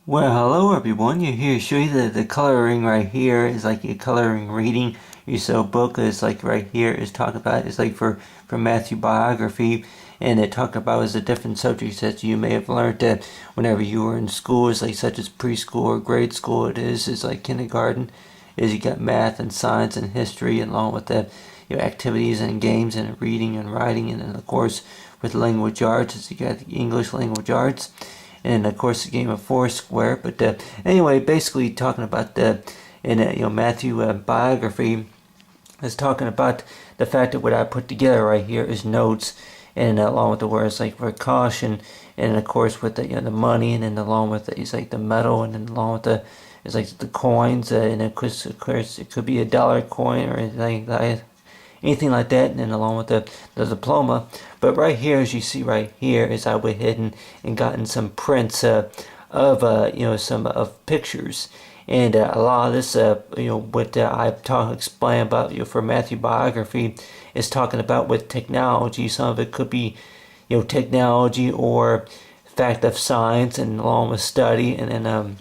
Well, hello everyone. You're here to show you that the coloring right here is like your coloring reading. You so book is like right here is talking about it's like for Matthew biography, and it talk about is the different subjects that you may have learned that whenever you were in school, is like such as preschool or grade school. Is like kindergarten. Is you got math and science and history, and along with the activities and games and reading and writing, and then of course with language arts, is you got the English language arts and of course the game of Foursquare. But anyway, basically talking about the in Matthew biography is talking about the fact that what I put together right here is notes, and along with the words like for caution, and of course with the the money, and then along with it's like the metal, and then along with the it's like the coins, and of course it could be a dollar coin or anything like that, and then along with the diploma. But right here, as you see right here, is I went ahead and gotten some prints of some of pictures. And a lot of this, what explain about for Matthew biography is talking about with technology. Some of it could be, technology or fact of science, and along with study, and then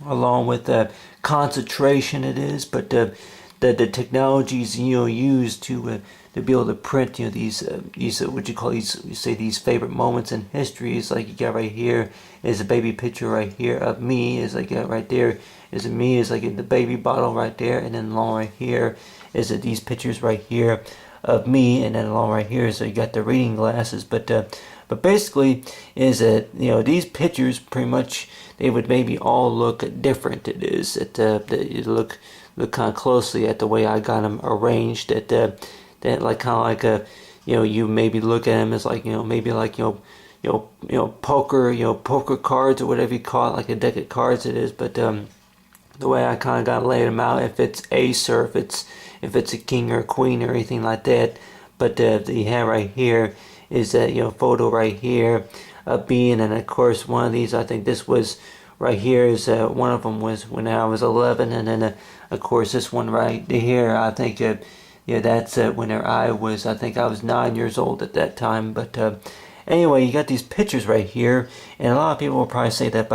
along with the concentration it is. But the technologies used to be able to print these what you call these, you say, these favorite moments in history. Is like you got right here is a baby picture right here of me, is like right there is me, is like in the baby bottle right there, and then along right here is these pictures right here of me, and then along right here is you got the reading glasses. But basically is that these pictures pretty much they would maybe all look different. It is that you look kind of closely at the way I got them arranged. That like kind of like a you maybe look at them as like maybe like poker cards or whatever you call it, like a deck of cards it is. But the way I kind of got laid them out, if it's ace or if it's a king or a queen or anything like that. But you have right here is that photo right here of me, and then of course one of these, I think this was right here, is one of them was when I was 11, and then of course this one right here, I think that's whenever I think I was 9 years old at that time. But anyway, you got these pictures right here, and a lot of people will probably say that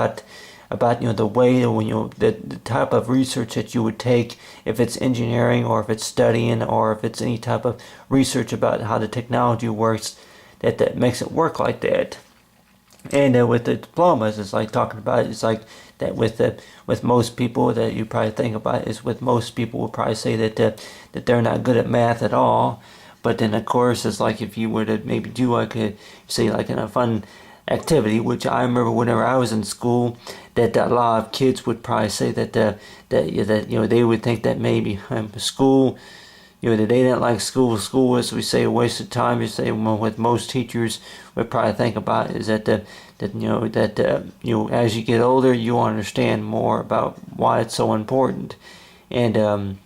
about the way when the type of research that you would take, if it's engineering or if it's studying or if it's any type of research about how the technology works, that makes it work like that. And with the diplomas, it's like talking about it's like that with most people that you probably think about is with most people will probably say that they're not good at math at all. But then of course it's like if you were to maybe do like a say like in a fun activity, which I remember whenever I was in school, that a lot of kids would probably say that they would think that maybe school, that they didn't like school. School was, we say, a waste of time. We say what most teachers would probably think about is that as you get older, you understand more about why it's so important. And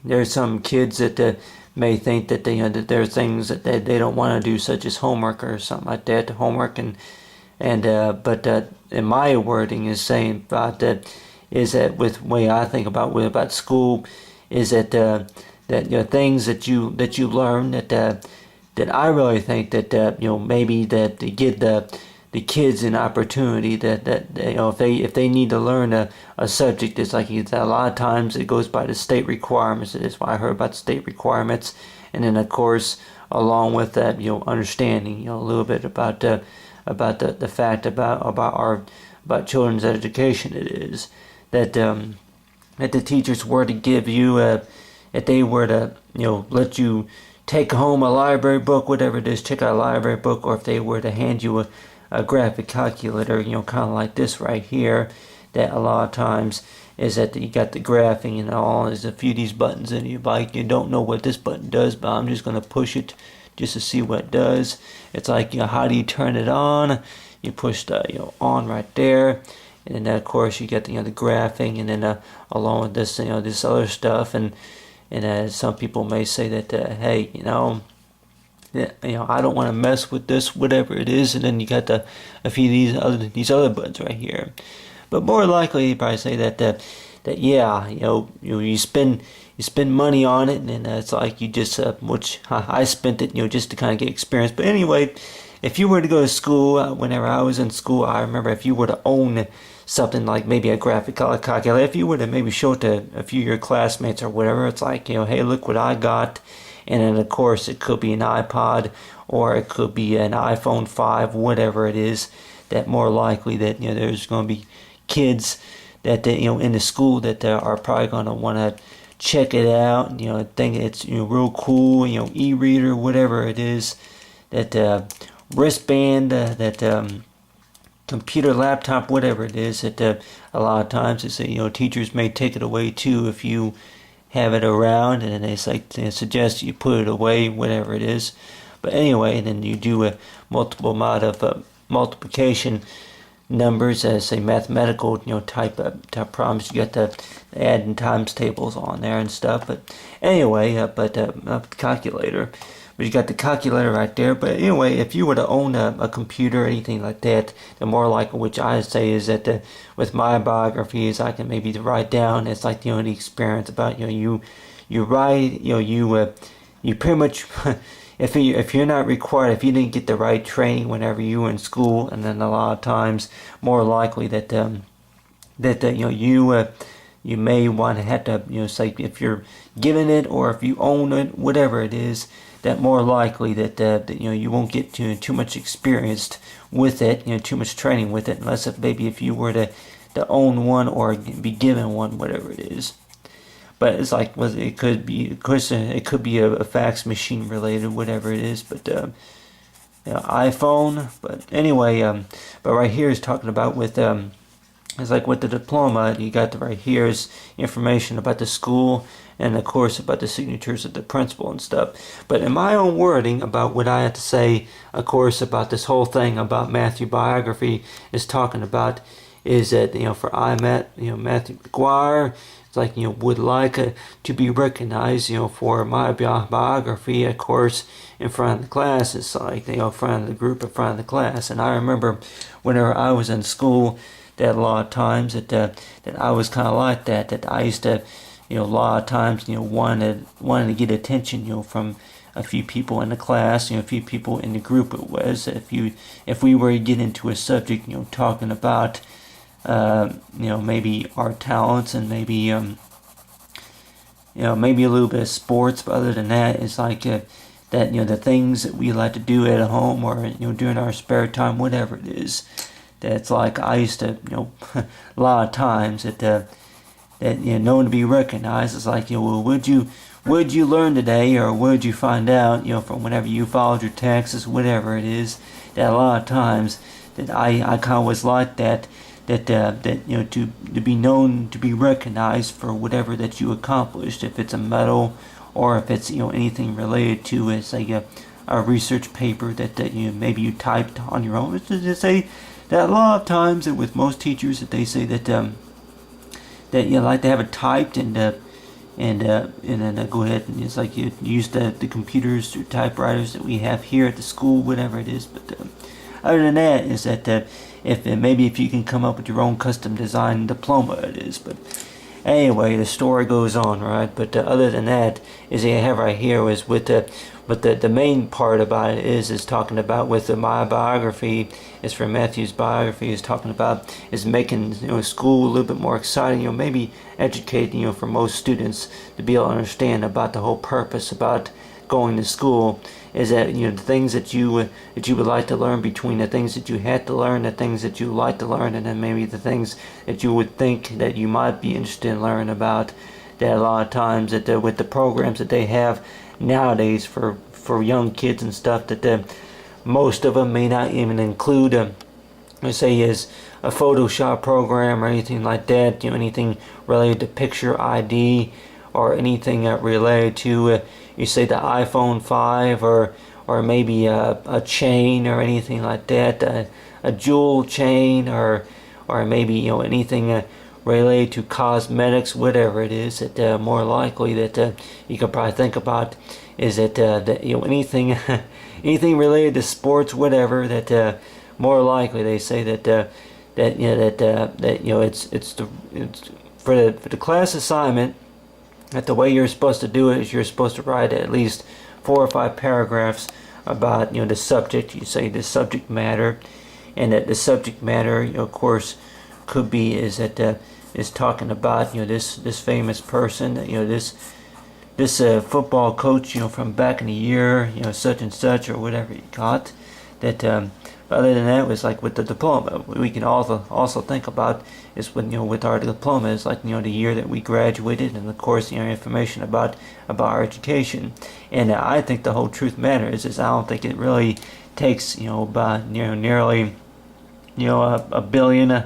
there's some kids that may think that that there are things that they don't want to do, such as homework or something like that. Homework but in my wording is saying about that is that with the way I think about school is that things that you learn that I really think that maybe that to give the kids an opportunity that if they need to learn a subject, it's like a lot of times it goes by the state requirements. That's why I heard about state requirements, and then of course along with that understanding a little bit about the fact about children's education. It is that that the teachers were to give you if they were to let you take home a library book, whatever it is, check out a library book, or if they were to hand you a graphic calculator, kind of like this right here, that a lot of times is that you got the graphing and all, there's a few of these buttons and you don't know what this button does, but I'm just going to push it just to see what it does. It's like, how do you turn it on? You push the, on right there, and then of course you get the graphing, and then along with this, this other stuff, and some people may say that, hey, I don't want to mess with this, whatever it is, and then you got a few of these other buttons right here. But more likely, you probably say that yeah, you spend money on it, and it's like you just which I spent it, just to kind of get experience. But anyway, if you were to go to school, whenever I was in school, I remember if you were to own something like maybe a graphic color calculator, if you were to maybe show it to a few of your classmates or whatever, it's like, hey, look what I got. And then, of course, it could be an iPod or it could be an iPhone 5, whatever it is, that more likely that, there's going to be kids that, in the school that are probably going to want to check it out, think it's, real cool, e-reader, whatever it is, that wristband, that computer, laptop, whatever it is, that a lot of times they say, teachers may take it away too if you have it around, and they suggest you put it away, whatever it is. But anyway, and then you do a multiple amount of multiplication numbers, as say mathematical, type problems. You got the add and times tables on there and stuff. But anyway, calculator. But you got the calculator right there. But anyway, if you were to own a computer or anything like that, the more likely, which I say is that with my biographies, I can maybe write down. It's like the experience about you write, you pretty much. If you're not required, if you didn't get the right training whenever you were in school, and then a lot of times more likely that you may want to have to say if you're given it or if you own it, whatever it is, that more likely that you won't get too much experienced with it, too much training with it, unless if you were to own one or be given one, whatever it is. But it's like, it could be, of course, it could be a fax machine related, whatever it is. But iPhone. But anyway, but right here is talking about with it's like with the diploma, you got right here is information about the school and of course about the signatures of the principal and stuff. But in my own wording about what I have to say, of course, about this whole thing about Matthew biography is talking about is that for Matthew McGuire. Like would like to be recognized for my biography, of course, in front of the class. It's like in front of the group, in front of the class. And I remember whenever I was in school that a lot of times that I was kind of like that I used to a lot of times wanted to get attention from a few people in the class, a few people in the group. It was if we were to get into a subject talking about maybe our talents and maybe maybe a little bit of sports, but other than that, it's like that the things that we like to do at home or during our spare time, whatever it is. That's like I used to a lot of times that known to be recognized. It's like well, would you learn today, or would you find out from whenever you followed your taxes, whatever it is. That a lot of times that I kind of was like that to be known, to be recognized for whatever that you accomplished, if it's a medal or if it's anything related to it's like a research paper that maybe you typed on your own. It's to say that a lot of times that with most teachers that they say that like to have it typed and then go ahead and it's like you use the computers or typewriters that we have here at the school, whatever it is. But other than that is that if you can come up with your own custom design diploma, it is. But anyway, the story goes on, right? But other than that, is I have right here is with the main part about it is talking about with my biography is for Matthew's biography is talking about is making school a little bit more exciting, maybe educating for most students to be able to understand about the whole purpose about going to school. Is that the things that you would like to learn, between the things that you had to learn, the things that you like to learn, and then maybe the things that you would think that you might be interested in learning about. That a lot of times that with the programs that they have nowadays for young kids and stuff, that most of them may not even include let's say is a Photoshop program or anything like that. Anything related to picture ID or anything related to you say the iPhone 5 or maybe a chain or anything like that, a jewel chain or maybe anything related to cosmetics, whatever it is. That more likely that you can probably think about is that anything anything related to sports, whatever. That more likely they say that it's for the class assignment. That the way you're supposed to do it is you're supposed to write at least 4 or 5 paragraphs about, the subject. You say the subject matter, and that the subject matter, of course, could be is that is talking about, this famous person, this football coach, from back in the year, such and such, or whatever you got. That other than that, it was like with the diploma. We can also think about is when, with our diploma is like, the year that we graduated, and of course, information about our education. And I think the whole truth matters is I don't think it really takes, about nearly, a billion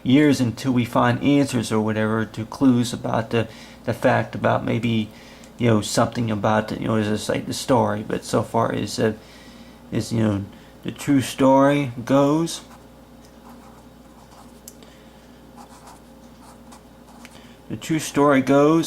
years until we find answers or whatever to clues about the fact about maybe, something about, as I say, the story. But so far as the true story goes,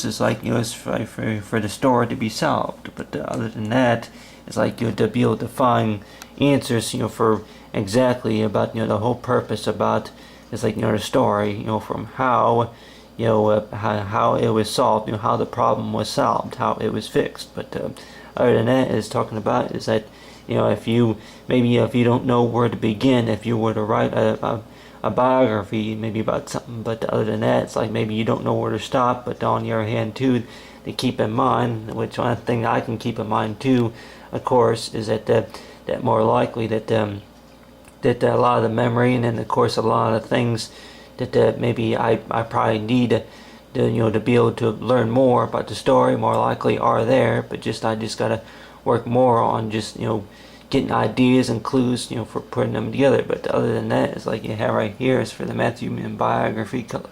is like, it's for the story to be solved. But other than that, it's like, to be able to find answers, for exactly about, the whole purpose about, it's like, the story, from how, how it was solved, how the problem was solved, how it was fixed. But other than that, it's talking about is that, if you don't know where to begin, if you were to write a biography maybe about something, but other than that, it's like maybe you don't know where to stop. But on the other hand, too, to keep in mind, which one thing I can keep in mind too, of course, is that that more likely that a lot of the memory, and then of course a lot of things that maybe I probably need to be able to learn more about the story, more likely are there. But I just gotta work more on just getting ideas and clues for putting them together. But other than that, it's like you have right here is for the Matthew biography color.